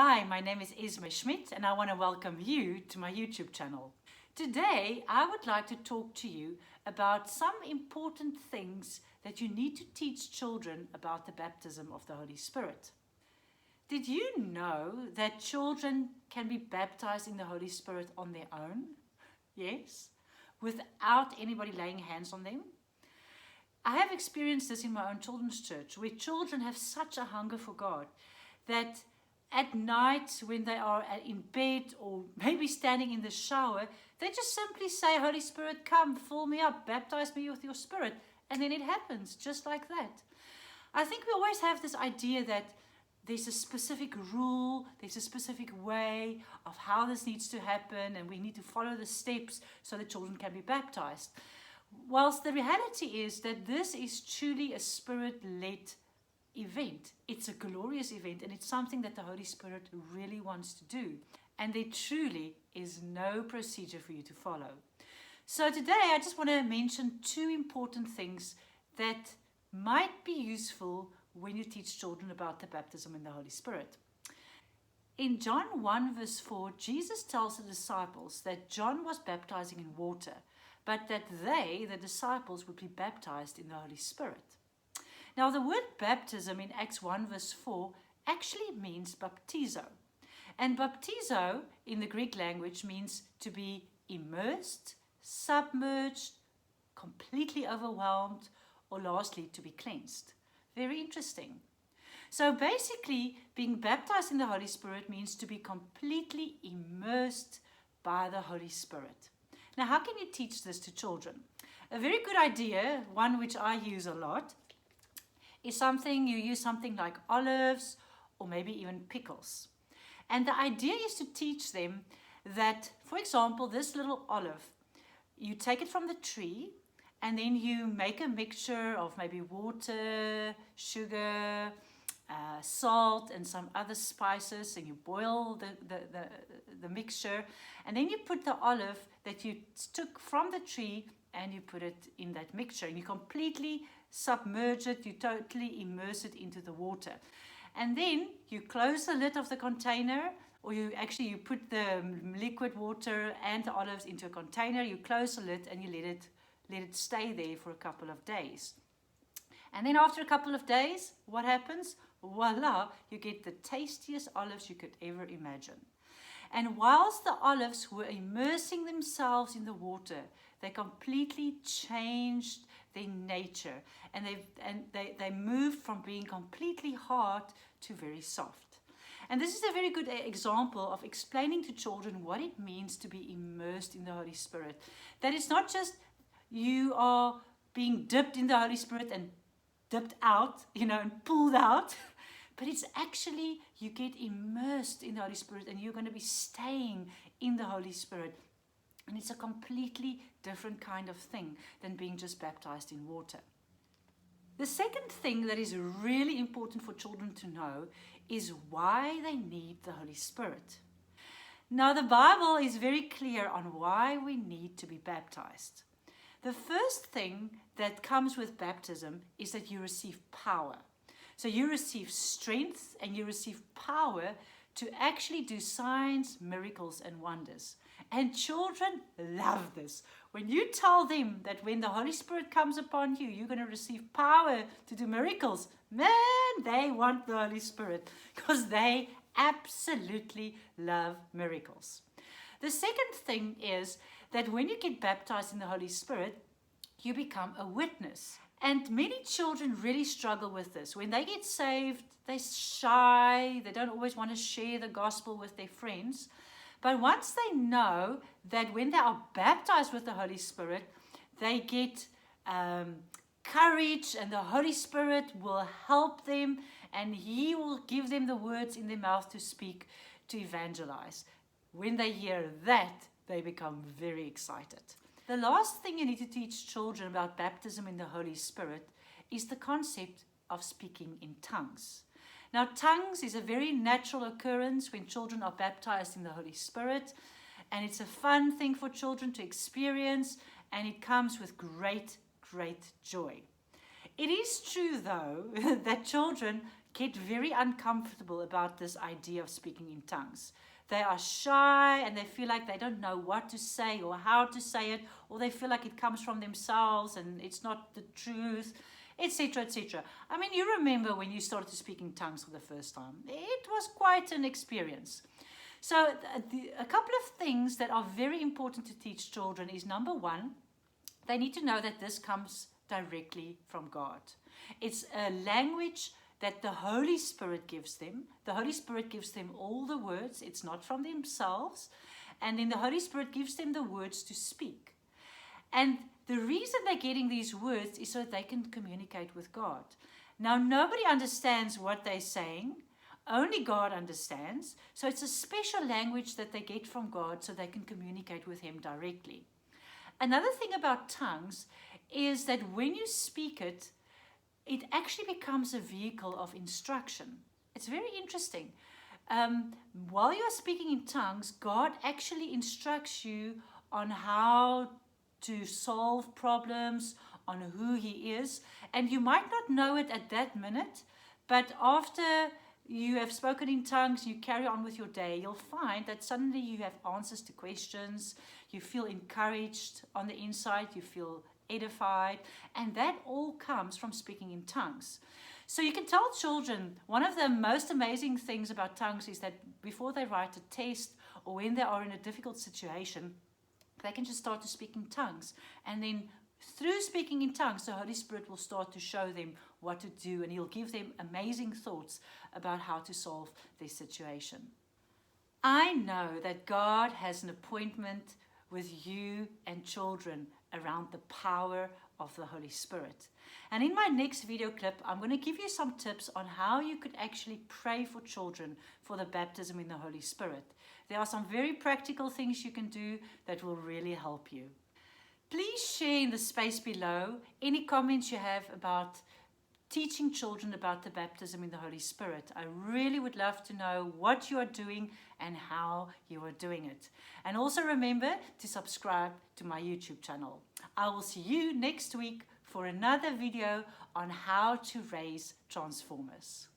Hi, my name is Esmé and I want to welcome you to my YouTube channel. Today, I would like to talk to you about some important things that you need to teach children about the baptism of the Holy Spirit. Did you know that children can be baptized in the Holy Spirit on their own? Yes, without anybody laying hands on them. I have experienced this in my own children's church, where children have such a hunger for God that at night when they are in bed or maybe standing in the shower, they just simply say, Holy Spirit, come, fill me up, baptize me with your Spirit. And then it happens just like that. I think we always have this idea that there's a specific rule, there's a specific way of how this needs to happen, and we need to follow the steps so that children can be baptized. Whilst the reality is that this is truly a Spirit-led event. It's a glorious event, and it's something that the Holy Spirit really wants to do. And there truly is no procedure for you to follow. So today I just want to mention two important things that might be useful when you teach children about the baptism in the Holy Spirit. In John 1 verse 4, Jesus tells the disciples that John was baptizing in water, but that they, the disciples, would be baptized in the Holy Spirit. Now the word baptism in Acts 1 verse 4 actually means baptizo. And baptizo in the Greek language means to be immersed, submerged, completely overwhelmed, or lastly to be cleansed. Very interesting. So basically, being baptized in the Holy Spirit means to be completely immersed by the Holy Spirit. Now, how can you teach this to children? A very good idea, one which I use a lot, is you use something like olives or maybe even pickles. And the idea is to teach them that, for example, this little olive, you take it from the tree and then you make a mixture of maybe water, sugar, salt and some other spices, and you boil the mixture, and then you put the olive that you took from the tree and you put it in that mixture, and you completely submerge it, you totally immerse it into the water. And then you close the lid of the container, or you put the liquid water and the olives into a container, you close the lid and you let it stay there for a couple of days. And then after a couple of days, what happens? Voila, you get the tastiest olives you could ever imagine. And whilst the olives were immersing themselves in the water, they completely changed their nature, and they moved from being completely hard to very soft. And this is a very good example of explaining to children what it means to be immersed in the Holy Spirit. That it's not just you are being dipped in the Holy Spirit and dipped out, and pulled out, but it's actually you get immersed in the Holy Spirit and you're going to be staying in the Holy Spirit. And it's a completely different kind of thing than being just baptized in water. The second thing that is really important for children to know is why they need the Holy Spirit. Now, the Bible is very clear on why we need to be baptized. The first thing that comes with baptism is that you receive power. So you receive strength and you receive power to actually do signs, miracles, and wonders. And children love this. When you tell them that when the Holy Spirit comes upon you, you're going to receive power to do miracles, man, they want the Holy Spirit because they absolutely love miracles. The second thing is that when you get baptized in the Holy Spirit, you become a witness. And many children really struggle with this. When they get saved, they're shy, they don't always want to share the gospel with their friends. But once they know that when they are baptized with the Holy Spirit, they get courage, and the Holy Spirit will help them, and He will give them the words in their mouth to speak, to evangelize. When they hear that, they become very excited. The last thing you need to teach children about baptism in the Holy Spirit is the concept of speaking in tongues. Now, tongues is a very natural occurrence when children are baptized in the Holy Spirit, and it's a fun thing for children to experience, and it comes with great joy. It is true, though, that children get very uncomfortable about this idea of speaking in tongues. They are shy and they feel like they don't know what to say or how to say it, or they feel like it comes from themselves and it's not the truth, etc., etc. I mean, you remember when you started to speak in tongues for the first time. It was quite an experience. So a couple of things that are very important to teach children is, number one, they need to know that this comes directly from God. It's a language that the Holy Spirit gives them. The Holy Spirit gives them all the words. It's not from themselves. And then the Holy Spirit gives them the words to speak. And the reason they're getting these words is so that they can communicate with God. Now, nobody understands what they're saying. Only God understands. So it's a special language that they get from God so they can communicate with Him directly. Another thing about tongues is that when you speak it, it actually becomes a vehicle of instruction. It's very interesting. While you are speaking in tongues, God actually instructs you on how to solve problems, on who He is. And you might not know it at that minute, but after you have spoken in tongues, you carry on with your day, you'll find that suddenly you have answers to questions, you feel encouraged on the inside, you feel edified, and that all comes from speaking in tongues. So you can tell children, one of the most amazing things about tongues is that before they write a test or when they are in a difficult situation, they can just start to speak in tongues. And then through speaking in tongues, the Holy Spirit will start to show them what to do, and He'll give them amazing thoughts about how to solve their situation. I know that God has an appointment with you and children around the power of the Holy Spirit. And in my next video clip, I'm going to give you some tips on how you could actually pray for children for the baptism in the Holy Spirit. There are some very practical things you can do that will really help you. Please share in the space below any comments you have about teaching children about the baptism in the Holy Spirit. I really would love to know what you are doing and how you are doing it. And also remember to subscribe to my YouTube channel. I will see you next week for another video on how to raise transformers.